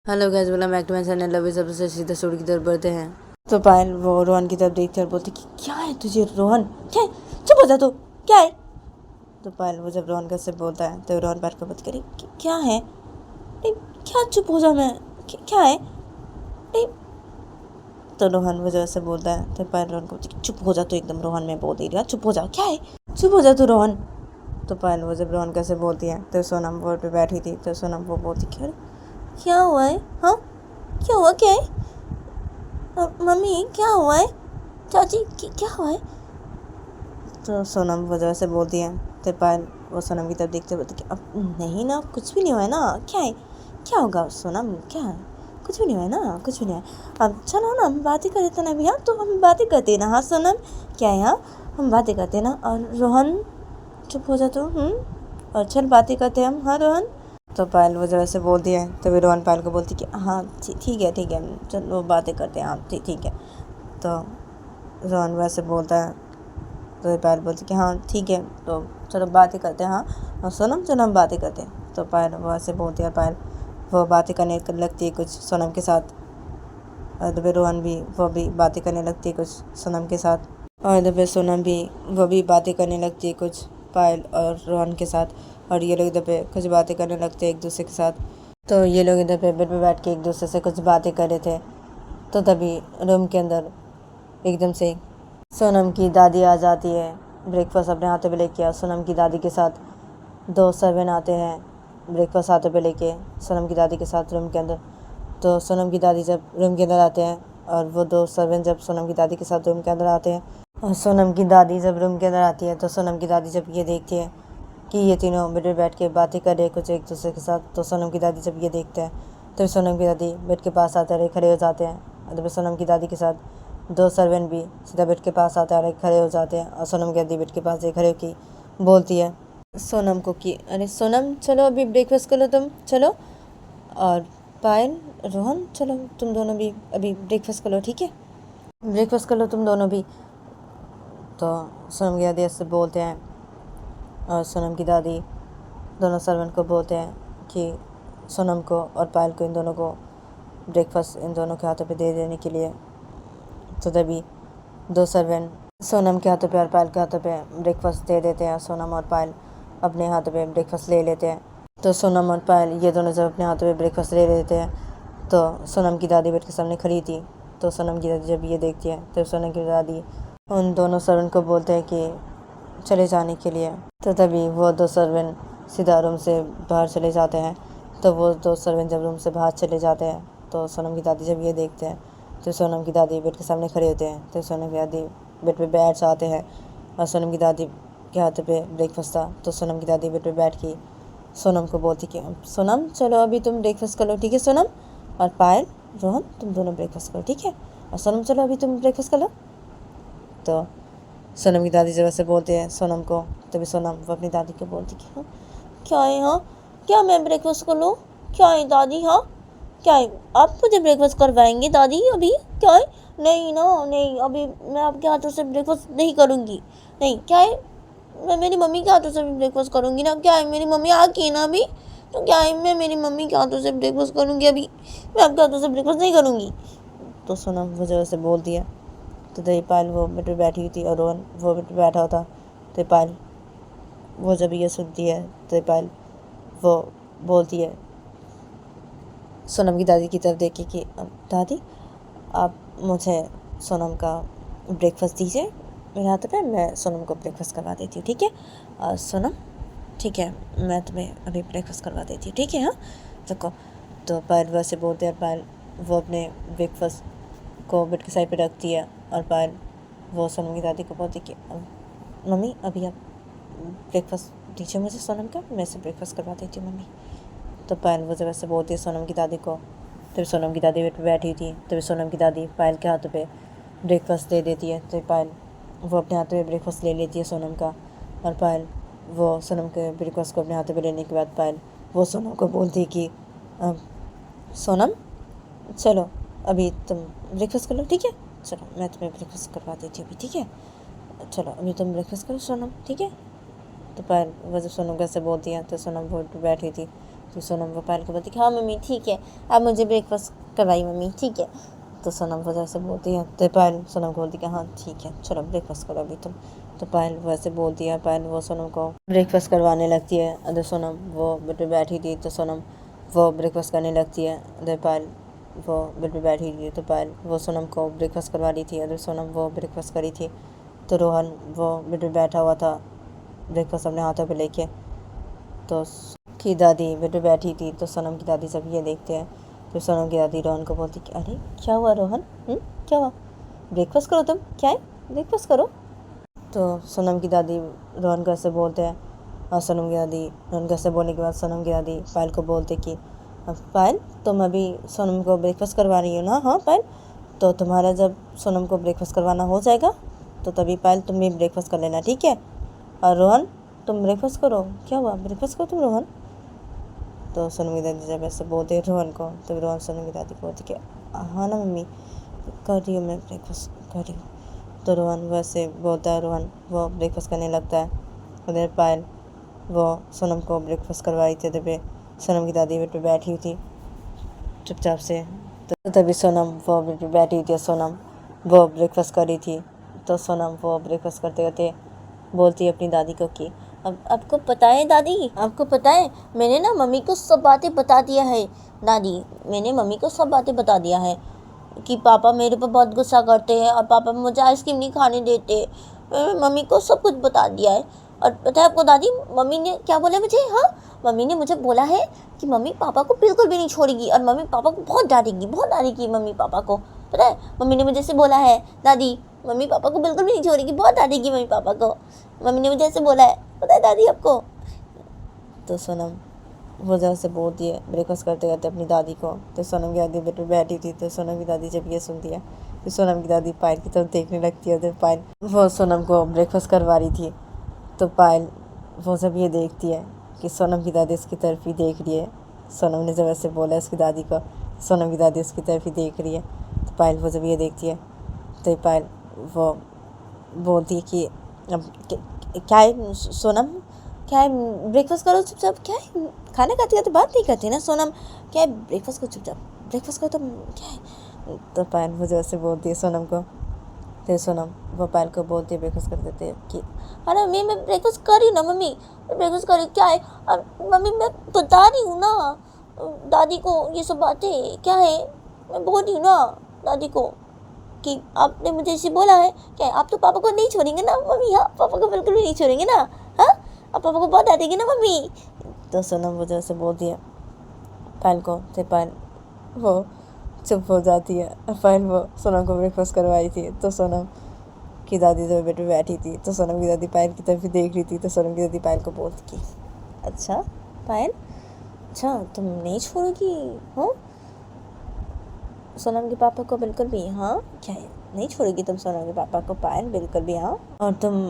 Hello guys, welcome back to my channel. अभी सबसे सीधा स्टोरी की तरफ बढ़ते हैं। तो पायल वो रोहन की तरफ देखते और बोलती कि क्या है तुझे रोहन, क्या है, चुप हो जा तू, क्या है। तो पायल वो जब रोहन का से बोलता है तो रोहन पायल को बात करी क्या है, नहीं क्या चुप हो जा, मैं क्या है, नहीं। तो रोहन वो जैसे बोलता है तो पायल रोहन को बोलती चुप हो जा तो, एकदम रोहन में बोल दे रही है चुप हो जा, क्या है, चुप हो जा तू रोहन। तो पायल वो जब रोहन कैसे बोलती है तो सोनम वो पे बैठी थी, तो सोनम वो बोलती क्या हुआ है, हाँ क्या हुआ, क्या है, मम्मी क्या हुआ है, चाची क्या हुआ है। तो सोनम वो जैसे बोलती है तो पायल वो सोनम की तरफ देखते बोलती कि अब नहीं ना, कुछ भी नहीं हुआ है ना, क्या है, क्या होगा सोनम, क्या है, कुछ भी नहीं हुआ है ना, कुछ भी नहीं है। अब चलो ना हम बातें कर लेते ना भैया, तो हम बातें करते हैं ना, हाँ सोनम क्या है, हाँ हम बातें करते हैं ना। और रोहन चुप हो जा तो, और चल बातें करते हैं हम, हाँ रोहन। तो पायल वो जब ऐसे बोलती है तभी रोहन पायल को बोलती कि हाँ ठीक है चलो बातें करते हैं, हाँ ठीक है। तो रोहन वैसे बोलता है तो पायल बोलती कि हाँ ठीक है, तो चलो बातें करते हैं, हाँ और सोनम चलो हम बातें करते हैं। तो पायल वो ऐसे बोलती है और पायल वो बातें करने लगती है कुछ सोनम के साथ, और इधर पे रोहन भी वो भी बातें करने लगती है कुछ सोनम के साथ, और इधर पे सोनम भी वो भी बातें करने लगती है कुछ पायल और रोहन के साथ। और ये लोग इधर पे कुछ बातें करने लगते हैं एक दूसरे के साथ। तो ये लोग इधर पे बेड पे बैठ के एक दूसरे से कुछ बातें कर रहे थे। तो तभी रूम के अंदर एकदम से सोनम की दादी आ जाती है, ब्रेकफास्ट अपने हाथों पे लेके। सोनम की दादी के साथ दो सर्वेंट आते हैं ब्रेकफास्ट हाथों पे लेके सोनम की दादी के साथ रूम के अंदर। तो सोनम की दादी जब रूम के अंदर आते हैं और वो दो सर्वेंट जब सोनम की दादी के साथ रूम के अंदर आते हैं, और सोनम की दादी जब रूम के अंदर आती है तो सोनम की दादी जब ये देखती है कि ये तीनों बेड पे बैठ के बातें कर रहे कुछ एक दूसरे के साथ, तो सोनम की दादी जब ये देखते हैं तो सोनम की दादी बेड के पास आते रहे खड़े हो जाते हैं। और तभी सोनम की दादी के साथ दो सर्वेंट भी सीधा बेड के पास आते हैं खड़े हो जाते हैं। और सोनम की दादी बेड के पास खड़े होकर बोलती है सोनम को कि अरे सोनम चलो अभी ब्रेकफास्ट कर लो तुम, चलो। और पायल रोहन चलो तुम दोनों भी अभी ब्रेकफास्ट कर लो, ठीक है, ब्रेकफास्ट कर लो तुम दोनों भी। तो सोनम की दादी ऐसे बोलते हैं और सोनम की दादी दोनों सर्वेंट को बोलते हैं कि सोनम को और पायल को इन दोनों को ब्रेकफास्ट इन दोनों के हाथों पे दे देने के लिए। तो तभी दो सर्वेंट सोनम के हाथों पे और पायल के हाथों पे ब्रेकफास्ट दे देते हैं। सोनम और पायल अपने हाथों पे ब्रेकफास्ट ले लेते हैं। तो सोनम और पायल ये दोनों जब अपने हाथों पे ब्रेकफास्ट ले लेते हैं तो सोनम की दादी बेड के सामने खड़ी थी। तो सोनम की दादी जब ये देखती है तो सोनम की दादी उन दोनों सर्वेंट को बोलते हैं कि चले जाने के लिए। तो तभी वो दो सर्वेंट सीधा रूम से बाहर चले जाते हैं। तो वो दो सर्वेंट जब रूम से बाहर चले जाते हैं तो सोनम की दादी जब ये देखते हैं तो सोनम की दादी बेड के सामने खड़े होते हैं। तो सोनम की दादी बेड पे बैठ जाते हैं और सोनम की दादी के हाथ पे ब्रेकफास्ट था। तो सोनम की दादी बेड पे बैठ के सोनम को बोलती कि सोनम चलो अभी तुम ब्रेकफास्ट कर लो, ठीक है सोनम, और पायल रोहन तुम दोनों ब्रेकफास्ट करो, ठीक है, और सोनम चलो अभी तुम ब्रेकफास्ट कर लो। तो सोनम की दादी जब ऐसे बोलते हैं सोनम को, तभी सोनम वो अपनी दादी को बोलती कि हाँ क्या है, हाँ क्या मैं ब्रेकफास्ट कर लूँ, क्या है दादी, हाँ क्या है, आप मुझे ब्रेकफास्ट करवाएंगे दादी अभी, क्या है, नहीं ना नहीं अभी मैं आपके हाथों से ब्रेकफास्ट नहीं करूँगी, नहीं क्या है, मैं मेरी मम्मी के हाथों से भी ब्रेकफास्ट करूँगी ना, क्या है मेरी मम्मी आ गई ना अभी, तो क्या है मैं मेरी मम्मी के हाथों से ब्रेकफास्ट करूँगी, अभी मैं आपके हाथों से ब्रेकफास्ट नहीं करूँगी। तो सोनम वो जगह से बोलती है। तो तभी पायल वो बेड पे बैठी हुई थी और रोहन वो बेड पे बैठा होता। तो पायल वो जब ये सुनती है तो पायल वो बोलती है सोनम की दादी की तरफ देखी कि दादी आप मुझे सोनम का ब्रेकफास्ट दीजिए मेरे हाथ पे, मैं सोनम को ब्रेकफास्ट करवा देती हूँ, ठीक है, और सोनम ठीक है मैं तुम्हें अभी ब्रेकफास्ट करवा देती हूँ, ठीक है, हाँ रुको। तो पायल वैसे बोलते हैं, पायल वो अपने ब्रेकफास्ट को बेड के साइड पे रखती है और पायल वो सोनम की दादी को बोलती कि मम्मी अभी आप ब्रेकफास्ट दीजिए मुझे सोनम का, मैं इसे ब्रेकफास्ट करवा देती हूँ मम्मी। तो पायल वो जब ऐसे बोलती है सोनम की दादी को, तभी सोनम की दादी बेड पे बैठी थी, तभी सोनम की दादी पायल के हाथों पे ब्रेकफास्ट दे देती है। तो पायल वो अपने हाथों पे ब्रेकफास्ट ले लेती है सोनम का, और पायल वो सोनम के ब्रेकफास्ट को अपने हाथों पे लेने के बाद पायल वो सोनम को बोलती है कि सोनम चलो अभी तुम ब्रेकफास्ट कर लो, ठीक है, चलो मैं तुम्हें ब्रेकफास्ट करवा देती हूँ अभी, ठीक है, चलो अभी तुम ब्रेकफास्ट करो सोनम, ठीक है। तो पायल वो जब सोनम कैसे बोलती है तो सोनम वो बैठी थी, तो सोनम वो पायल को बोलती कि हाँ मम्मी ठीक है, आप मुझे ब्रेकफास्ट करवाइए मम्मी, ठीक है। तो सोनम वो जैसे बोलती है तो पायल सोनम को बोलती कि हाँ ठीक है चलो ब्रेकफास्ट करो अभी तुम। तो पायल वैसे बोलती है, पायल वो सोनम को ब्रेकफास्ट करवाने लगती है। अदर सोनम वो बेड पे बैठी थी तो सोनम वो ब्रेकफास्ट करने लगती है। अदर पायल वो बेड पे बैठी थी तो पायल वो सोनम को ब्रेकफास्ट करवा रही थी। अदर सोनम वो ब्रेकफास्ट करी थी। तो रोहन वो बेड पे बैठा हुआ था ब्रेकफास्ट अपने हाथों पे लेके। तो की दादी बेड पे बैठी थी तो सोनम की दादी जब ये देखते हैं तो सोनम की दादी रोहन को बोलती कि अरे क्या हुआ रोहन, क्या हुआ, ब्रेकफास्ट करो तुम, क्या है ब्रेकफास्ट करो। तो सोनम की दादी रोहन को ऐसे बोलते हैं और सोनम की दादी रोहन को ऐसे बोलने के बाद सोनम की दादी पायल को बोलते कि पायल तुम अभी सोनम को ब्रेकफास्ट करवा रही हो ना, हाँ पायल, तो तुम्हारा जब सोनम को ब्रेकफास्ट करवाना हो जाएगा तो तभी पायल तुम भी ब्रेकफास्ट कर लेना, ठीक है। और रोहन तुम ब्रेकफास्ट करो, क्या हुआ ब्रेकफास्ट करो तुम रोहन। तो सोनम की दादी जब ऐसे बोलते रोहन को तो रोहन सोनम की दादी को बोलती कि हाँ ना मम्मी कर रही हूँ मैं ब्रेकफास्ट कर रही हूँ। तो रोहन वैसे बोलता है, रोहन वो ब्रेकफास्ट करने लगता है। उधर पायल वो सोनम को ब्रेकफास्ट करवाई थी। तभी सोनम की दादी बेड पे बैठी हुई थी चुपचाप से। तो तभी सोनम वो बेड पे बैठी हुई थी, सोनम वो ब्रेकफास्ट कर रही थी। तो सोनम वो ब्रेकफास्ट करते करते बोलती है अपनी दादी को कि अब आपको पता है दादी, आपको पता है मैंने ना मम्मी को सब बातें बता दिया है दादी, मैंने मम्मी को सब बातें बता दिया है कि पापा मेरे पर बहुत गुस्सा करते हैं और पापा मुझे आइसक्रीम नहीं खाने देते। मैंने मम्मी को सब कुछ बता दिया है। और पता है आपको दादी मम्मी ने क्या बोला मुझे, हाँ मम्मी ने मुझे बोला है कि मम्मी पापा को बिल्कुल भी नहीं छोड़ेगी और मम्मी पापा को बहुत डांटेगी मम्मी पापा को। पता है मम्मी ने मुझे ऐसे बोला है दादी, मम्मी पापा को बिल्कुल भी नहीं छोड़ेगी, बहुत डांटेगी मम्मी पापा को, मम्मी ने मुझे ऐसे बोला है, पता है दादी आपको। तो सोनम वो जहाँ से बोलती है ब्रेकफास्ट करते करते अपनी दादी को। तो सोनम की दादी बेड पे बैठी थी। तो सोनम की दादी जब ये सुनती है तो सोनम की दादी पायल की तरफ देखने लगती है। तो पायल वो सोनम को ब्रेकफास्ट करवा रही थी। तो पायल वो जब ये देखती है कि सोनम की दादी उसकी तरफ ही देख रही है, सोनम ने जब ऐसे बोला उसकी दादी को, सोनम की दादी उसकी तरफ ही देख रही है। तो पायल वो जब ये देखती है तो पायल वो बोलती है कि अब क्या है सोनम, क्या है ब्रेकफास्ट करो चुपचाप, क्या है खाना खाते खाते बात नहीं करती ना सोनम, क्या है ब्रेकफास्ट करो चुपचाप, ब्रेकफास्ट करो तुम, क्या है। तो पायल मुझे ऐसे बोलती है सोनम को। तो सोनम वो पायल को बोलती है ब्रेकफास्ट कर देते कि अरे मम्मी मैं ब्रेकफास्ट कर रही हूँ ना मम्मी, मैं ब्रेकफास्ट कर रही हूँ, क्या है अब मम्मी मैं बता रही हूँ ना दादी को ये सब बातें, क्या है मैं बोल रही हूँ ना दादी को कि आपने मुझे ऐसे बोला है, क्या है आप तो पापा को नहीं छोड़ेंगे ना मम्मी, हाँ पापा को बिल्कुल भी नहीं छोड़ेंगे ना, हाँ आप पापा को बहुत डांटेंगे ना मम्मी। तो सोनम वो जैसे बोलती है पायल को। तो पायल वो चुप हो जाती है। पायल वो सोनम को ब्रेकफास्ट करवाई थी। तो सोनम की दादी जब बेड पे बैठी थी तो सोनम की दादी पायल की तरफ ही देख रही थी। तो सोनम की दादी पायल को बोलती कि अच्छा पायल, अच्छा तुम नहीं छोड़ोगी हो सोनम के पापा को बिल्कुल भी, हाँ क्या है नहीं छोड़ेगी तुम सोनम के पापा को पायल बिल्कुल भी, हाँ और तुम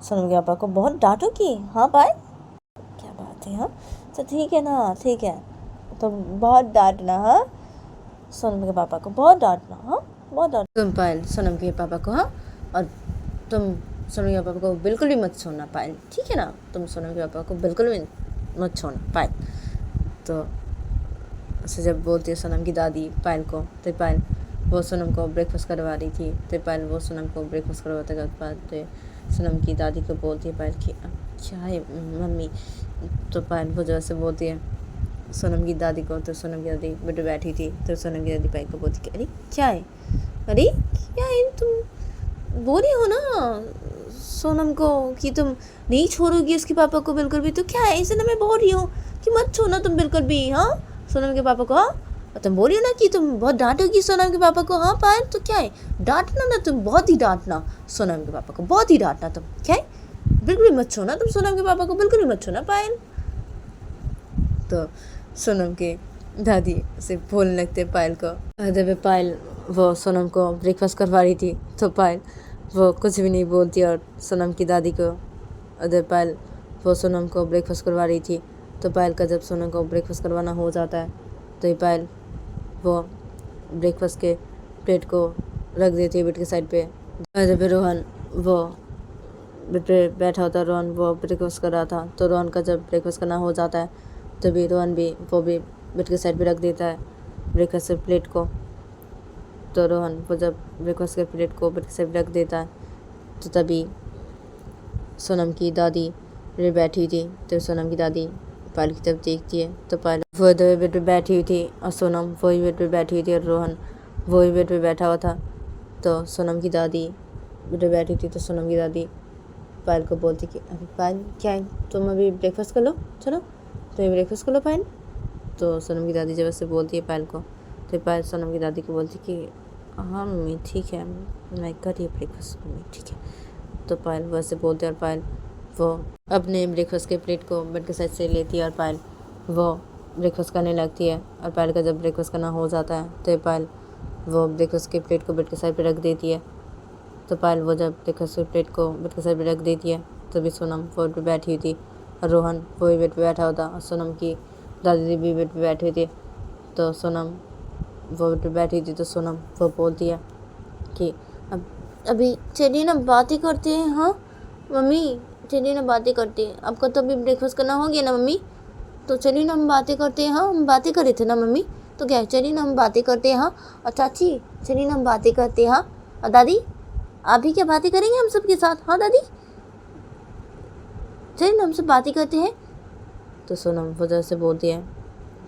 सोनम के पापा को बहुत डांटोगी, हाँ पायल क्या बात है, हाँ तो ठीक है ना, ठीक है तुम बहुत डांटना, हाँ सोनम के पापा को बहुत डांटना, हाँ बहुत डांट तुम पायल सोनम के पापा को, हाँ और तुम सोनम के पापा को बिल्कुल भी मत छोड़ना पायल, ठीक है ना, तुम सोनम के पापा को बिल्कुल भी मत छोड़ना पायल। तो उसे जब बोलती है सोनम की दादी पायल को, तो पायल वो सोनम को ब्रेकफास्ट करवा रही थी। तो पायल वो सोनम को ब्रेकफास्ट करवाते करवाते सोनम की दादी को बोलती है पायल की क्या है मम्मी। तो पायल वो जैसे बोलती है सोनम की दादी को। तो सोनम की दादी बेटे बैठी थी। तो सोनम की दादी पायल को बोलती अरे क्या है, अरे क्या है तुम बोल रही हो ना सोनम को कि तुम नहीं छोड़ोगी उसके पापा को बिल्कुल भी, तो क्या है इसे ना मैं बोल रही हूँ कि मत छोड़ना तुम बिल्कुल भी, हाँ सोनम के पापा को, हाँ और तुम बोल रही हो ना कि तुम बहुत डांटोगी सोनम के पापा को, हाँ पायल तो क्या है डांटना ना तुम, बहुत ही डांटना सोनम के पापा को, बहुत ही डांटना तुम, क्या है बिल्कुल भी मत छोड़ना तुम सोनम के पापा को, बिल्कुल भी मत छोड़ना पायल। तो सोनम के दादी से बोलने लगते पायल को। जब पायल वो सोनम को ब्रेकफास्ट करवा रही थी तो पायल वो कुछ भी नहीं बोलती और सोनम की दादी को। अदर पायल वो सोनम को ब्रेकफास्ट करवा रही थी। तो पायल का जब सोनम को ब्रेकफास्ट करवाना हो जाता है तो ये पायल वो ब्रेकफास्ट के प्लेट को रख देती है बेड के साइड पे। जब रोहन वो बेड पे बैठा होता है, रोहन वो ब्रेकफास्ट कर रहा था। तो रोहन का जब ब्रेकफास्ट करना हो जाता है तभी रोहन भी वो भी बेड के साइड पे रख देता है ब्रेकफास्ट के प्लेट को। तो रोहन वो जब ब्रेकफास्ट के प्लेट को बेड के साइड पे रख देता है तो तभी सोनम की दादी बैठी थी। तो सोनम की दादी पायल की तरफ देखती है तो पायल वो इधर बेड पे बैठी हुई थी और सोनम वही बेड पे बैठी हुई थी और रोहन वही बेड पे बैठा हुआ था। तो सोनम की दादी बेड पे बैठी थी तो सोनम की दादी पायल को बोलती कि अरे पायल क्या है, तुम अभी ब्रेकफास्ट कर लो, चलो तुम ब्रेकफास्ट कर लो पायल। तो सोनम की दादी जब ऐसे बोलती है पायल को तो पायल सोनम की दादी को बोलती कि हाँ मम्मी ठीक है, मैं करिए ब्रेकफास्ट मम्मी ठीक है। तो पायल वैसे बोलते और पायल वो अपने ब्रेकफास्ट के प्लेट को बेड के साइड से लेती है और पायल वो ब्रेकफास्ट करने लगती है। और पायल का जब ब्रेकफास्ट करना हो जाता है तो पायल वो ब्रेकफास्ट के प्लेट को बेड के साइड पे रख देती है। तो पायल वो जब ब्रेकफास्ट के प्लेट को बेड के साइड पे रख देती है तभी सोनम वो बेड पे बैठी हुई थी और रोहन वो भी बेड पे बैठा होता और सोनम की दादी भी बेड पे बैठी हुई थी। तो सोनम वो बेड पे बैठी थी तो सोनम वो बोलती है कि अब अभी चलिए ना बातें करते हैं। हाँ मम्मी चलिए ना बातें करते हैं, आपका तो अभी ब्रेकफास्ट करना हो गया ना मम्मी, तो चलिए ना हम बातें करते हैं। हाँ हम बातें कर रहे थे ना मम्मी, तो क्या चलिए ना हम बातें करते हैं। हाँ और चाची चलिए ना हम बातें करते हैं। हाँ और दादी आप भी क्या बातें करेंगे हम सब के साथ। हाँ दादी चलिए ना हम सब बातें करते हैं। तो सोनम वजह से बोलती है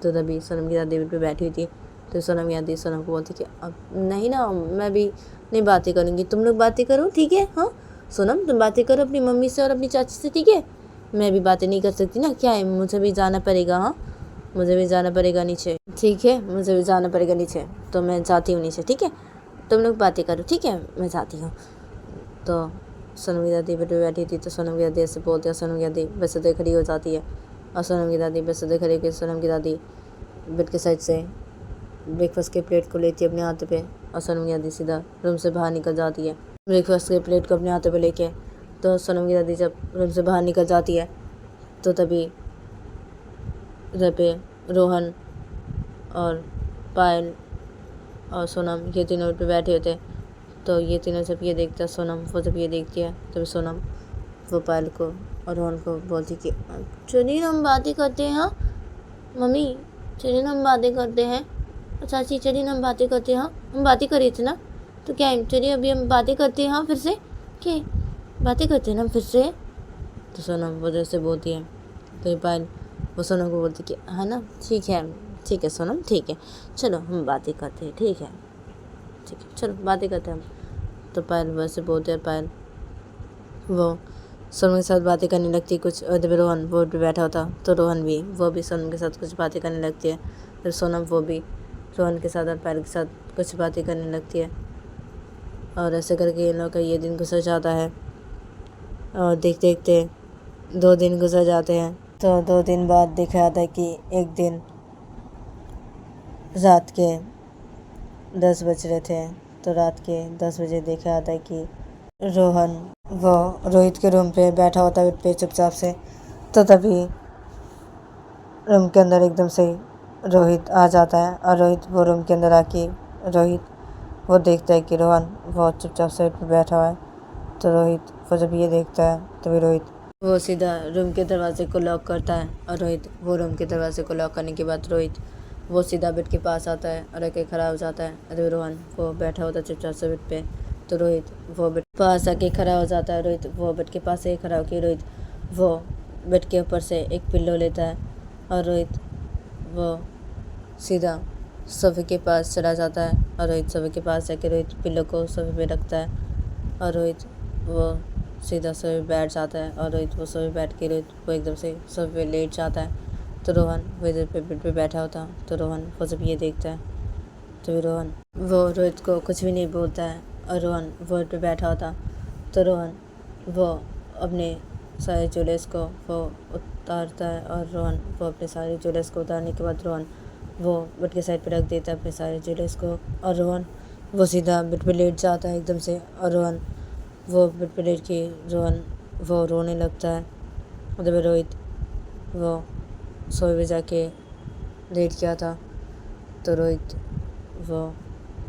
तो तभी सोनम की दादी बेड पे बैठी हुई थी। तो सोनम की दादी सोनम को बोलती कि अब नहीं ना मैं भी नहीं बातें करूँगी, तुम लोग बातें करो ठीक है। हाँ सोनम तुम बातें करो अपनी मम्मी से और अपनी चाची से ठीक है, मैं भी बातें नहीं कर सकती ना, क्या है मुझे भी जाना पड़ेगा। हाँ मुझे भी जाना पड़ेगा नीचे ठीक है, मुझे भी जाना पड़ेगा नीचे, तो मैं जाती हूँ नीचे ठीक है, तुम लोग बातें करो ठीक है मैं जाती हूँ। तो सोनम की दादी बेड पे बैठी थी तो सोनम की दादी ऐसे बोलती है, सोनम की दादी बस से खड़ी हो जाती है और सोनम की दादी बस से खड़ी होकर सोनम की दादी बेड के साइड से ब्रेकफास्ट के प्लेट को लेती है अपने हाथ पे और सोनम की दादी सीधा रूम से बाहर निकल जाती है ब्रेकफास्ट के प्लेट को अपने हाथों पे लेके। तो सोनम की दादी जब रूम से बाहर निकल जाती है तो तभी इधर पे रोहन और पायल और सोनम ये तीनों पे बैठे होते हैं। तो ये तीनों जब ये देखता है सोनम वो जब ये देखती है तभी सोनम वो पायल को और रोहन को बोलती कि चलिए ना हम बातें करते हैं। हाँ मम्मी चलिए ना हम बातें करते हैं, चाची चलिए ना हम बातें करते हैं। हाँ हम बातें कर रहे थे ना, तो क्या है चलिए अभी हम बातें करते हैं। हाँ फिर से क्या बातें करते हैं ना फिर से। तो सोनम वो जैसे बोलती है तो पायल वो सोनम को बोलती कि हाँ ना ठीक है सोनम ठीक है, चलो हम बातें करते हैं ठीक है चलो बातें करते हैं हम। तो पायल वैसे बोलते हैं, पायल वो सोनम के साथ बातें करने लगती है कुछ। और जब रोहन वो भी बैठा होता तो रोहन भी वो भी सोनम के साथ कुछ बातें करने लगती है। फिर सोनम वो भी रोहन के साथ और पायल के साथ कुछ बातें करने लगती है और ऐसे करके इन लोगों का ये दिन गुजर जाता है। और देखते देखते 2 दिन गुजर जाते हैं। तो 2 दिन बाद देखा जाता है कि एक दिन रात के 10 बज रहे थे। तो रात के 10 बजे देखा जाता है कि रोहन वो रोहित के रूम पे बैठा होता है बेड पे चुपचाप से। तो तभी रूम के अंदर एकदम से रोहित आ जाता है और रोहित वो रूम के अंदर आके रोहित वो देखता है कि रोहन वो चुपचाप से बेड पे बैठा हुआ है। तो रोहित वो जब ये देखता है तभी रोहित वो सीधा रूम के दरवाजे को लॉक करता है और रोहित वो रूम के दरवाजे को लॉक करने के बाद रोहित वो सीधा बेड के पास आता है और आके खड़ा हो जाता है। अरे रोहन वो बैठा होता है चुपचाप से बेड पे। तो रोहित वो बेड पास आके खड़ा हो जाता है। रोहित वो बेड के पास से खड़ा होकर रोहित वो बेड के ऊपर से एक पिल्लो लेता है और रोहित वो सीधा सोफे के पास चला जाता है और रोहित सोफे के पास जाके रोहित पिल्लो को सोफे पे रखता है और रोहित वो सीधा सोफे बैठ जाता है और रोहित वो सोफे बैठ के रोहित वो एकदम से सोफे पे लेट जाता है। तो रोहन वो इधर पे बेड पे बैठा होता है। तो रोहन वो जब ये देखता है तो रोहन वो रोहित को कुछ भी नहीं बोलता है और रोहन वो बेड पे बैठा होता। तो रोहन वो अपने सारे ज्वेलर्स को वो उतारता है और रोहन वो अपने सारे ज्वेलर्स को उतारने के बाद रोहन वो बेड के साइड पे रख देता है अपने सारे ज्वेलर्स को और रोहन वो सीधा बेड पे लेट जाता है एकदम से और रोहन वो बेड पे लेट के रोहन वो रोने लगता है। और जब रोहित वो सोए पे जाके लेट गया था। तो रोहित वो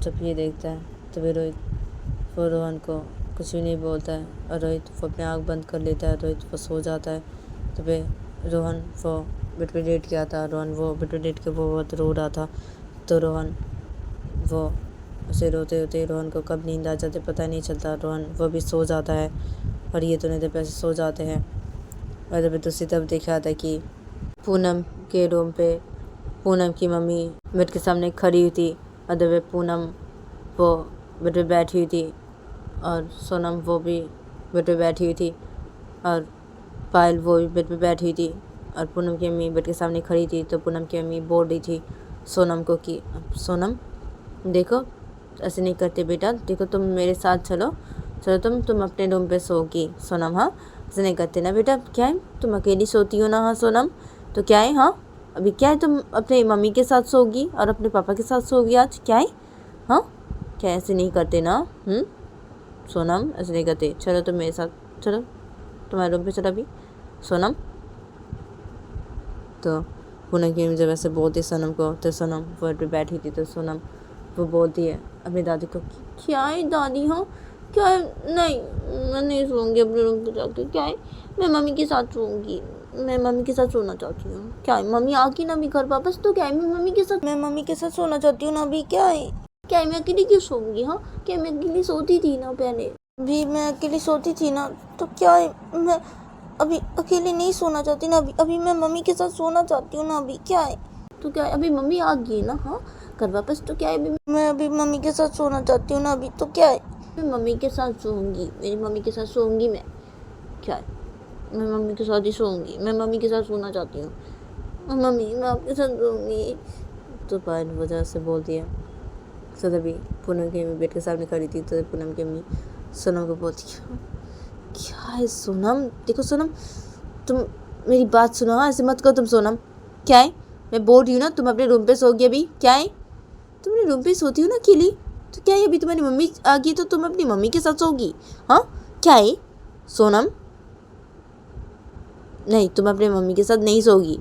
जब ये देखता है तभी रोहित वो रोहन को कुछ भी नहीं बोलता है और रोहित वो अपनी आँख बंद कर लेता है। रोहित वो सो जाता है। तभी रोहन वो बेड पे लेट गया था। रोहन वो बेड पे लेट के वो बहुत रो रहा था। तो रोहन वो उसे रोते रोते रोहन को कब नींद आ जाती पता नहीं चलता। रोहन वो भी सो जाता है और ये दोनों देर पैसे सो जाते हैं। और जब दूसरी तरफ देखा था कि पूनम के रूम पे पूनम की मम्मी बेड के सामने खड़ी हुई थी और जब पूनम वो बेड पे बैठी हुई थी और सोनम वो भी बेड पे बैठी हुई थी और पायल वो भी बेड पे बैठी हुई थी और पूनम की मम्मी बेड के सामने खड़ी थी। तो पूनम की मम्मी बोल रही थी सोनम को कि सोनम देखो ऐसे नहीं करते बेटा, देखो तुम मेरे साथ चलो चलो तुम अपने रूम पे सोगी सोनम। हाँ ऐसे नहीं करते ना बेटा, क्या है तुम अकेली सोती हो ना। हाँ सोनम तो क्या है, हाँ अभी क्या है तुम अपने मम्मी के साथ सोगी और अपने पापा के साथ सोगी आज, क्या है हाँ क्या ऐसे नहीं करते ना। सोनम ऐसे नहीं करते, चलो तुम मेरे साथ चलो तुम्हारे रूम पे चलो अभी सोनम। तो पूनम की जब ऐसे बोलती सोनम को तो सोनम वो पे बैठी थी। तो सोनम वो बोलती है अपनी दादी को क्या है दादी, हाँ क्या है, नहीं मैं नहीं सोऊंगी अपने रूम पे जाके, क्या है मैं मम्मी के साथ सोऊंगी, मैं मम्मी के साथ सोना चाहती हूँ। क्या है मम्मी आके ना अभी घर वापस, तो क्या है मैं मम्मी के साथ सोना चाहती हूँ ना अभी, क्या है मैं अकेली क्यों सोऊंगी। हाँ क्या मैं अकेली सोती थी ना पहले, भी मैं अकेली सोती थी ना, तो क्या है मैं अभी अकेले नहीं सोना चाहती ना अभी मैं मम्मी के साथ सोना चाहती हूँ ना अभी, क्या है तो क्या है अभी मम्मी आ गई ना हाँ घर वापस, तो क्या है अभी मैं अभी मम्मी के साथ सोना चाहती हूँ ना अभी, तो क्या है मैं मम्मी के साथ सोऊंगी, मेरी मम्मी के साथ सोऊंगी मैं, क्या है मैं मम्मी के साथ ही सोऊंगी, मैं मम्मी के साथ सोना चाहती हूँ मम्मी मैं आपके साथ सोऊंगी। तो पायल वजह से बोलती है। तो तभी पूनम की अम्मी बेड के सामने खड़ी थी। तो पूनम की अम्मी सोनम को बोलती है क्या है सोनम, देखो सोनम तुम मेरी बात सुनो, हाँ ऐसे मत करो तुम सोनम, क्या है मैं बोल रही हूँ ना तुम अपने रूम पे सोगी अभी, क्या है तुम अपने रूम पे सोती हो ना अकेली, तो क्या है अभी तुम्हारी मम्मी आ गई तो तुम अपनी मम्मी के साथ सोगी। हाँ क्या है सोनम, नहीं तुम अपने मम्मी के साथ नहीं सोगी,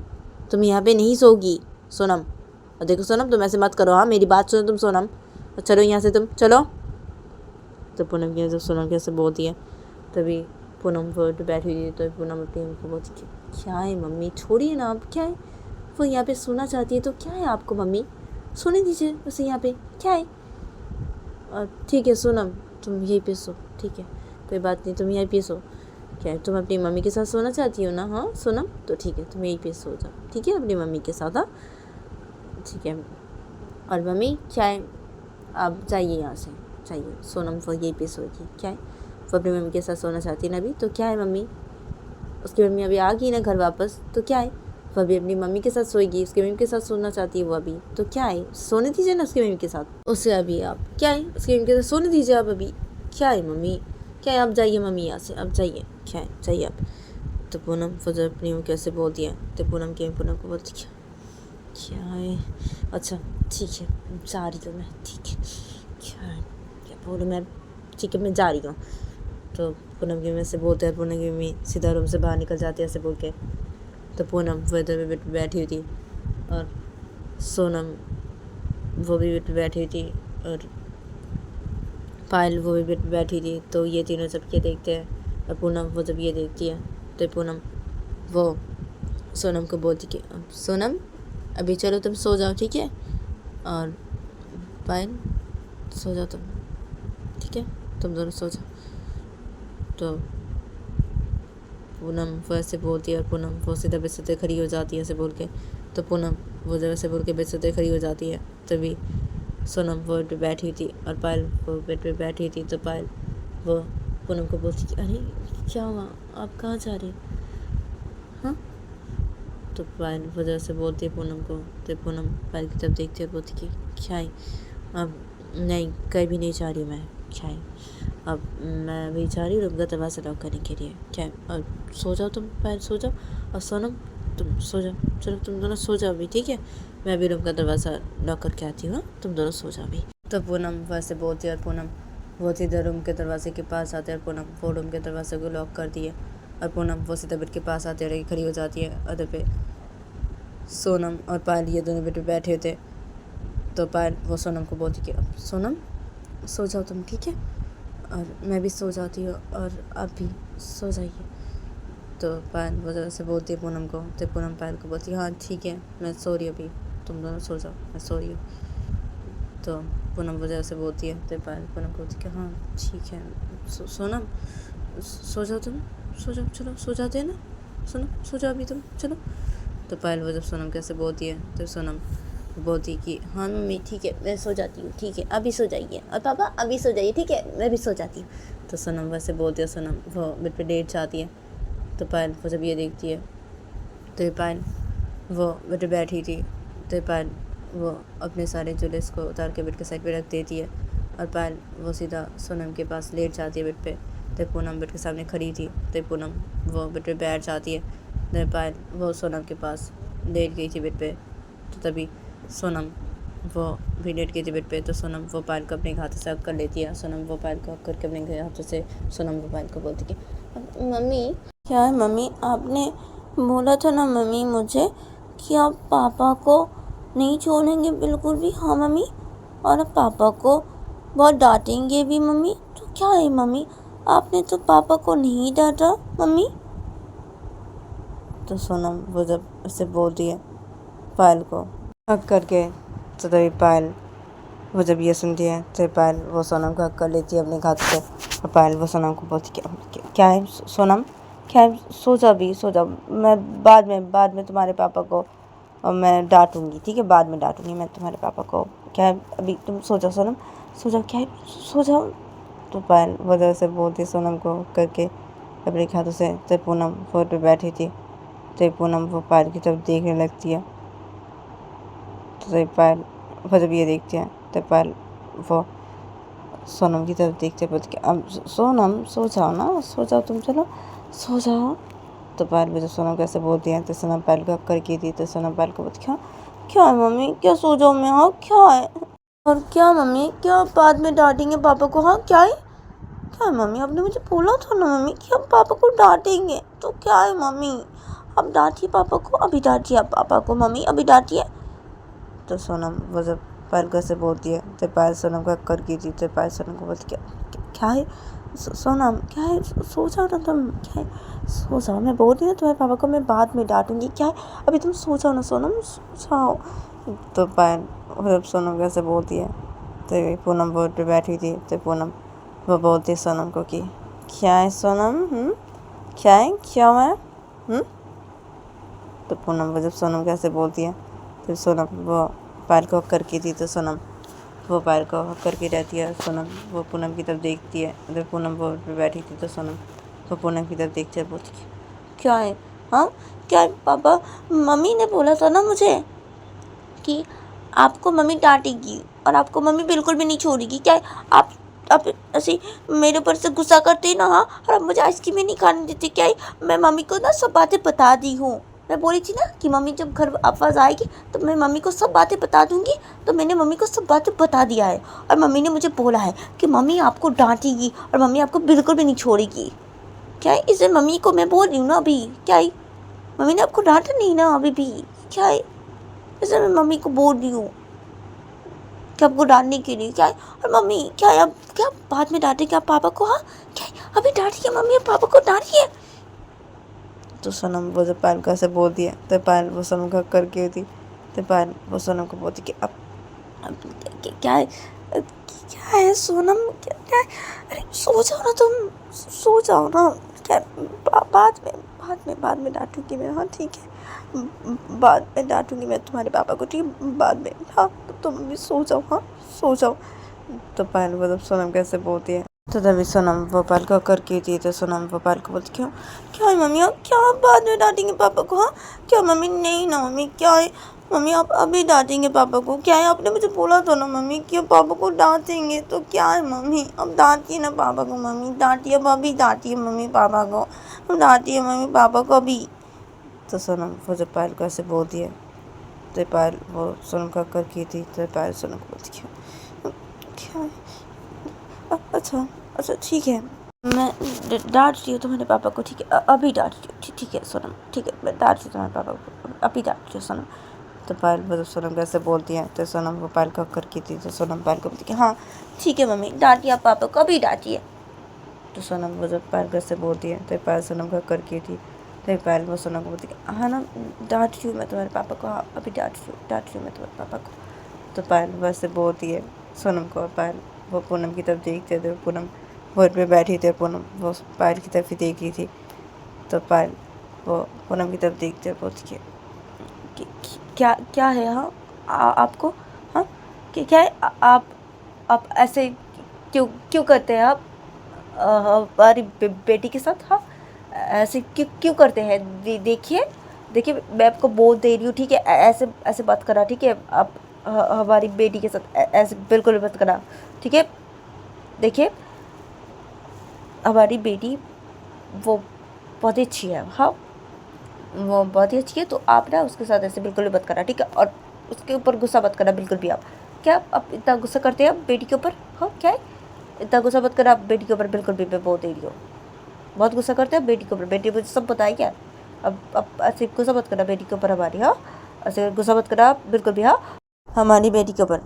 तुम यहाँ पे नहीं सोगी सोनम। और देखो सोनम तुम ऐसे मत करो, हाँ मेरी बात सुनो तुम सोनम, चलो यहाँ से तुम चलो। तो पूनम की जब सोनम कैसे बोलती है तभी पूनम वो बैठी हुई थी। तो पूनम अपनी मम्मी को बोलती है क्या है मम्मी छोड़िए ना आप, क्या है वो यहाँ पे सोना चाहती है तो क्या है आपको मम्मी, सोने दीजिए उसे यहाँ पे, क्या है और ठीक है सोनम तुम यहीं पे सो, ठीक है कोई बात नहीं तुम यहीं पे सो, क्या है तुम अपनी मम्मी के साथ सोना चाहती हो ना। हाँ सोनम तो ठीक है तुम यहीं पे सो जाओ, ठीक है अपनी मम्मी के साथ। हाँ ठीक है और मम्मी क्या है आप जाइए यहाँ से जाइए, सोनम वो यहीं पे सोएगी, क्या है वो अपनी मम्मी के साथ सोना चाहती है ना अभी, तो क्या है मम्मी उसकी मम्मी अभी आ गई ना घर वापस, तो क्या है वो अभी अपनी मम्मी के साथ सोएगी, उसकी मम्मी के साथ सोना चाहती है वो अभी, तो क्या है सोने दीजिए ना उसकी मम्मी के साथ उसे अभी, आप क्या है उसकी मम्मी के साथ सोने दीजिए आप अभी, क्या है मम्मी, क्या है आप जाइए मम्मी यहाँ से, आप जाइए, क्या है जाइए आप। तो पूनम वो जब अपनी मम्मी कैसे बोलती है तो पूनम की पूनम को बोलती क्या है, अच्छा ठीक है जा रही हूँ मैं, ठीक है क्या बोलूँ मैं, ठीक है मैं जा रही हूँ। तो पूनम की मम्मी से बोलते हैं, पूनम की मम्मी सीधा रूम से बाहर निकल जाती है ऐसे बोल के। तो पूनम वो इधर बेड पे बैठी हुई थी और सोनम वो भी बेड पे बैठी हुई थी और पायल वो भी बेड पे बैठी थी। तो ये तीनों जब ये देखते हैं और पूनम वो जब ये देखती है तो पूनम वो सोनम को बोलती कि सोनम अभी चलो तुम सो जाओ, ठीक है और पायल सो जाओ तुम, ठीक है तुम दोनों सो जाओ। तो पूनम वो ऐसे बोलती है और पूनम वो सीधा बिस्तर खड़ी हो जाती है ऐसे बोल के। तो पूनम वो जब ऐसे बोल के बिस्तर खड़ी हो जाती है तभी सोनम वो बेड पे बैठी थी और पायल वो बेड पे बैठी थी। तो पायल वो पूनम को बोलती कि अरे क्या हुआ आप कहाँ जा रही, हाँ तो पायल वो जैसे बोलती है पूनम को। तो पूनम पायल की तरफ देखती है बोलती कि क्या है अब, नहीं कहीं भी नहीं जा रही मैं, क्या है अब मैं भी जा रही हूँ रूम का दरवाज़ा लॉक करने के लिए, क्या है और सो जाओ तुम पायल सो जाओ और सोनम तुम सो जाओ, चलो तुम दोनों सो जाओ अभी, ठीक है मैं अभी रूम का दरवाज़ा लॉक करके आती हूँ, तुम दोनों सो जाओ अभी। तो पूनम वैसे बोलती है और पूनम वो सीधा रूम के दरवाजे के पास आते हैं और पूनम वो रूम के दरवाजे को लॉक कर दिए और पूनम वो सीधा बेड के पास आते रही खड़ी हो जाती है। अदर पे सोनम और पायल ये दोनों बेड पे बैठे होते। तो पायल वो सोनम को बोलती कि अब सोनम सो जाओ तुम, ठीक है और मैं भी सो जाती हूँ और आप भी सो जाइए। तो पायल वो जब से बोलती है पूनम को, तो पूनम पायल को बोलती है हाँ ठीक है मैं सो रही हूँ, अभी तुम दोनों सो जाओ, मैं सो रही हूँ। तो पूनम वो जब से बोलती है, तो पायल पूनम को बोलती है हाँ ठीक है सोनम सो जाओ, तुम सो जाओ, चलो सो जाते हैं ना, सोनम सो जाओ अभी तुम, चलो। तो पायल वो जब सोनम कैसे बोलती है, तो सोनम बोलती कि हाँ मम्मी ठीक है मैं सो जाती हूँ, ठीक है अभी सो जाइए, और पापा अभी सो जाइए, ठीक है मैं भी सो जाती हूँ। तो सोनम वैसे बोलती है, सोनम वो बेड पे लेट जाती है। तो पायल वो जब ये देखती है, तो ये पायल वो बेड पे बैठी थी, तो ये पायल वो अपने सारे ज्वेलर्स को उतार के बेड के साइड पे रख देती है, और पायल वो सीधा सोनम के पास लेट जाती है बेड पे। तो पूनम बेड के सामने खड़ी थी, तो पूनम वो बेड पे बैठ जाती है। तो पायल वो सोनम के पास लेट गई थी बेड पे, तो तभी सोनम वो भी लेट गई थी बेड पे। तो सोनम वो पायल को अपने हाथों से हक कर लेती है। सोनम वो पायल को हक करके अपने हाथों से सोनम वो पायल को बोलती कि मम्मी क्या है मम्मी, आपने बोला था ना मम्मी मुझे कि आप पापा को नहीं छोड़ेंगे बिल्कुल भी। हाँ मम्मी, और आप पापा को बहुत डांटेंगे भी मम्मी। तो क्या है मम्मी, आपने तो पापा को नहीं डांटा मम्मी। तो सोनम वो जब उसे बोलती है पायल को हक करके, तो तभी पायल वो जब ये सुनती है, तो पायल वो सोनम को हक कर लेती है अपने हाथ से। और पायल वो सोनम को बोलती क्या है सोनम, क्या है, सो जाओ भी सो जाओ, मैं बाद में तुम्हारे पापा को और मैं डांटूंगी, ठीक है बाद में डांटूंगी मैं तुम्हारे पापा को। क्या है अभी तुम सो जाओ सोनम, सो जाओ, क्या है सो जाओ। तो पायल वो जब से बोलती है सोनम को करके अपने हाथों से। तो पूनम फ्लोर पे बैठी थी, तो पूनम वो पायल की तरफ देखने लगती है। तो पायल वो जब ये देखती है, तो पायल वो सोनम की तरफ देखते बोलती कि अब सोनम सो जाओ ना, सो जाओ तुम, चलो सो जाओ। तो पायल भी जब सोनम कैसे बोलती है, तो सोनम पायल को कर की थी। तो सोनम पायल को बोलती क्या क्या है मम्मी, क्या सो जाओ मैं, हाँ क्या है, और क्या मम्मी, क्या बाद में डांटेंगे पापा को, हाँ क्या है, क्या है मम्मी, आपने मुझे बोला था ना मम्मी कि हम पापा को डांटेंगे, तो क्या है मम्मी, अब डांटिए पापा को, अभी डांटिए आप पापा को मम्मी, अभी डांटिए। तो सोनम वो जब पायल को ऐसे बोलती है, तो पायल सोनम को कर की थी। तो पायल सोनम को बोलती क्या है सोनम, क्या है सो जाओ ना तुम, क्या है सो जाओ, मैं बोल रही हूँ तुम्हारे पापा को मैं बाद में डांटूंगी, क्या है अभी तुम सो जाओ ना सोनम, सो जाओ। तो पायल वो जब सोनम कैसे बोलती है, तो पूनम बोर्ड पे बैठी थी। तो पूनम वो बोलती है सोनम को कि क्या है सोनम, क्या है क्या हुआ है। तो पूनम वो जब सोनम कैसे बोलती है, तो सोनम वो पायल को हक करके थी। तो सोनम वो पायल को हक करके रहती है। सोनम वो पूनम की तरफ देखती है, जब पूनम वो पे बैठी थी। तो सोनम वो पूनम की तरफ देखती है, बोलती क्या है, हाँ क्या है पापा, मम्मी ने बोला था ना मुझे कि आपको मम्मी डांटेगी और आपको मम्मी बिल्कुल भी नहीं छोड़ेगी, क्या है आप ऐसे मेरे ऊपर से गुस्सा करते ना, हाँ, और अब मुझे आइसक्रीम नहीं खाने देते, क्या है मैं मम्मी को ना सब बातें बता दी हूँ, मैं बोली थी ना कि मम्मी जब घर वापस आएगी तो मैं मम्मी को सब बातें बता दूंगी। तो मैंने मम्मी को सब बातें बता दिया है, और मम्मी ने मुझे बोला है कि मम्मी आपको डांटेगी और मम्मी आपको बिल्कुल भी नहीं छोड़ेगी। क्या है इसे मम्मी को मैं बोल रही हूँ ना अभी, क्या है मम्मी ने आपको डांटा नहीं ना अभी भी, क्या है इसे मैं मम्मी को बोल रही हूँ कि आपको डांटने के लिए, क्या है, और मम्मी क्या है अब क्या बाद में डांटेंगे आप पापा को, हाँ क्या है अभी डांटिए मम्मी, अब पापा को डांटिए। तो सोनम वो जब पायल को ऐसे बोलती है, तो पायल वो सोनम का करके होती। तो पायल वो सोनम को बोलती कि अब क्या है, क्या है सोनम, क्या है, अरे सो जाओ ना तुम, सो जाओ ना, क्या बाद में डांटूंगी मैं, हाँ ठीक है बाद में डांटूंगी मैं तुम्हारे पापा को, ठीक है बाद में, हाँ तो तुम भी सो जाओ, हाँ सो जाओ। तो पायल वो जब सोनम कैसे बोलती है, तो तभी सोनम वो पायल को करके थी। तो सोनम वो पायल को बोलती क्यों क्या है मम्मी, आप क्या बाद में डांटेंगे पापा को, हाँ क्या मम्मी, नहीं ना मम्मी, क्या है मम्मी आप अभी डांटेंगे पापा को, क्या है आपने मुझे बोला था ना मम्मी कि पापा को डांटेंगे, तो क्या है मम्मी अब डांटिए ना पापा को मम्मी, डांटिए अब अभी डांटिए मम्मी पापा को, डांटिए मम्मी पापा को अभी। तो सोनम वो जब पायल को ऐसे बोलती है, तो पायल वो सोनम का करके थी। तो पायल सोनम को बोलती क्या है अच्छा ठीक है मैं डांट रही हूँ तुम्हारे पापा को, ठीक है अभी डांट रही हूँ, ठीक है सोनम, ठीक है मैं डांट रही हूँ तुम्हारे पापा को, अभी डांट रही हूँ सोनम। तो पायल वो जब सोनम कैसे बोलती है, तो सोनम वो पायल को करके थी। तो सोनम पायल को बोलती कि हाँ ठीक है मम्मी डांटिए आप पापा को, अभी डांटिए। तो सोनम वो जब पायल कैसे बोलती है, तो पायल सोनम का करके थी। तो पायल वो सोनम को बोलती कि हाँ ना, डांट रही हूँ मैं तुम्हारे पापा को, हाँ अभी डांट रही हूँ मैं तुम्हारे पापा को। तो पायल वैसे बोलती है सोनम को, और पायल वो पूनम की तरफ देखते थे। पूनम बोर्ड पे बैठी थी, पूनम वो पायल की तरफ ही देख रही थी। तो पायल वो पूनम की तरफ देखते हुए बोलती है क्या क्या है, हाँ आपको, हाँ क्या है, आप ऐसे क्यों क्यों करते हैं आप हमारी बेटी के साथ, हाँ ऐसे क्यों क्यों करते हैं। देखिए देखिए मैं आपको बोल दे रही हूँ, ठीक है, ऐसे ऐसे बात करा, ठीक है, आप हमारी बेटी के साथ ऐसे बिल्कुल मत करा, ठीक है। देखिए हमारी बेटी वो बहुत ही अच्छी है, हाँ वो बहुत ही अच्छी है, तो आप ना उसके साथ ऐसे बिल्कुल भी मत करना, ठीक है, और उसके ऊपर गुस्सा मत करना बिल्कुल भी। आप क्या आप इतना गुस्सा करते हैं आप बेटी के ऊपर, हाँ क्या है, इतना गुस्सा मत करना आप बेटी के ऊपर बिल्कुल भी, मैं बोल दे रही हूँ, बहुत गुस्सा करते हैं बेटी के ऊपर, बेटी मुझे सब पता है क्या। अब ऐसे गुस्सा मत करना बेटी के ऊपर हमारी, हाँ ऐसे गुस्सा मत करना आप बिल्कुल भी, हाँ हमारी बेटी के ऊपर।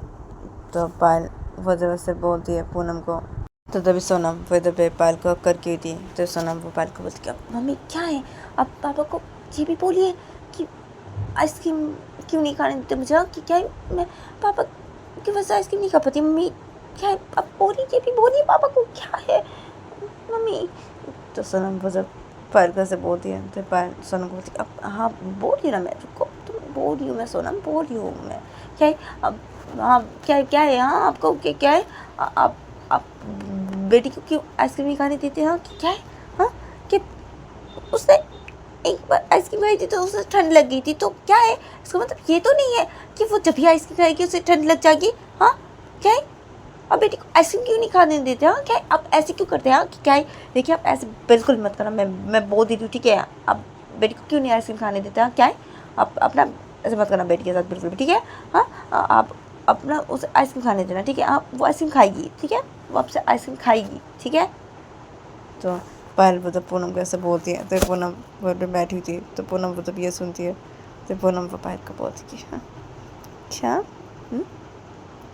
तो पायल वजह से बोलती है पूनम को। तो तभी सोनम वो इधर पे पायल को करके हुई थी। तो सोनम वो पायल को बोलती है मम्मी क्या है, आप पापा को ये भी बोलिए कि आइसक्रीम क्यों नहीं खाने देते मुझे, कि क्या है मैं पापा की वजह से आइसक्रीम नहीं खा पाती मम्मी, क्या है आप बोलिए, ये भी बोलिए पापा को क्या है मम्मी। तो सोनम वो जब पायल को से बोलती है तो पायल सोनम को बोलती है अब हाँ बोल रही ना मैं, रुको तुम बोल रही हूँ मैं, सोनम बोल रही हूँ मैं, क्या है अब, हाँ क्या है, हाँ आपको क्या है, आप बेटी को क्यों आइसक्रीम नहीं खाने देते, हाँ क्या है, हाँ कि उसने एक बार आइसक्रीम खाई थी तो उसे ठंड लग गई थी, तो क्या है इसका मतलब ये तो नहीं है कि वो जब भी आइसक्रीम खाएगी उसे ठंड लग जाएगी, हाँ क्या है आप बेटी को आइसक्रीम क्यों नहीं खाने देते, हाँ क्या है आप ऐसे क्यों करते हैं, हाँ क्या है देखिए आप ऐसे बिल्कुल मत करना, मैं बोल देती हूँ, ठीक है, आप बेटी को क्यों नहीं आइसक्रीम खाने देते, हाँ क्या है आप अपना ऐसे मत करना बेटी के साथ बिल्कुल भी, ठीक है, हाँ आप अपना उसे आइसक्रीम खाने देना, ठीक है, आप वो आइसक्रीम खाएगी, ठीक है, वो आपसे आइसक्रीम खाएगी, ठीक है। तो पायल वो जब पूनम को ऐसे बोलती है तो पूनम वो पे बैठी हुई थी, तो पूनम वो जब ये सुनती है तो पूनम वो पायल को बोलती है क्या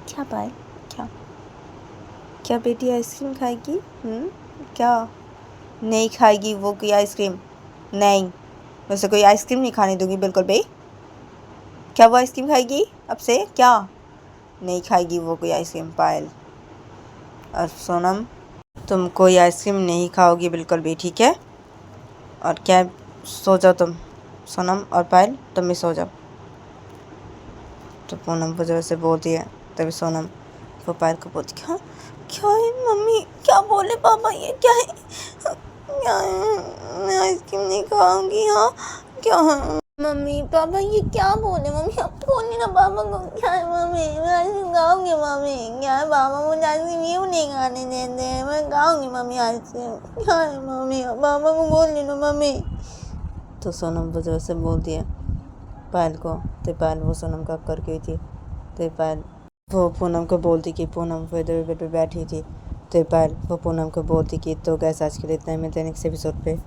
क्या पायल क्या क्या बेटी आइसक्रीम खाएगी, क्या नहीं खाएगी वो कोई आइसक्रीम, नहीं वैसे कोई आइसक्रीम नहीं खाने दूंगी बिल्कुल भी, क्या वो आइसक्रीम खाएगी अब से, क्या नहीं खाएगी वो कोई आइसक्रीम पायल। और सोनम तुम कोई आइसक्रीम नहीं खाओगी बिल्कुल भी, ठीक है, और क्या सो जाओ तुम, सोनम और पायल तुम भी सो जाओ। तो पूनम वो जब से बोलती है तभी सोनम वो पायल को बोलती है क्या है मम्मी, क्या बोले पापा, ये क्या है, क्या है मैं आइसक्रीम नहीं खाऊंगी, हाँ क्या है मम्मी पापा ये क्या बोले, मम्मी आप बोलिए ना पापा को, क्या है मम्मी मैं आइसक्रीम खाऊंगी मम्मी, क्या है पापा मुझे आइसक्रीम क्यों नहीं खाने देते, मैं खाऊंगी मम्मी आइसक्रीम, क्या है मम्मी पापा को बोल ली ना मम्मी। तो सोनम वो जब से बोलती है पायल को, तो पायल वो सोनम का करके हुई थी। तो पायल वो पूनम को बोलती कि पूनम वो इधर बेड पे बैठी थी। तो पायल वो पूनम को बोलती कि तो गैस आज के लिए इतना ही, मिलते हैं नेक्स्ट एपिसोड पे।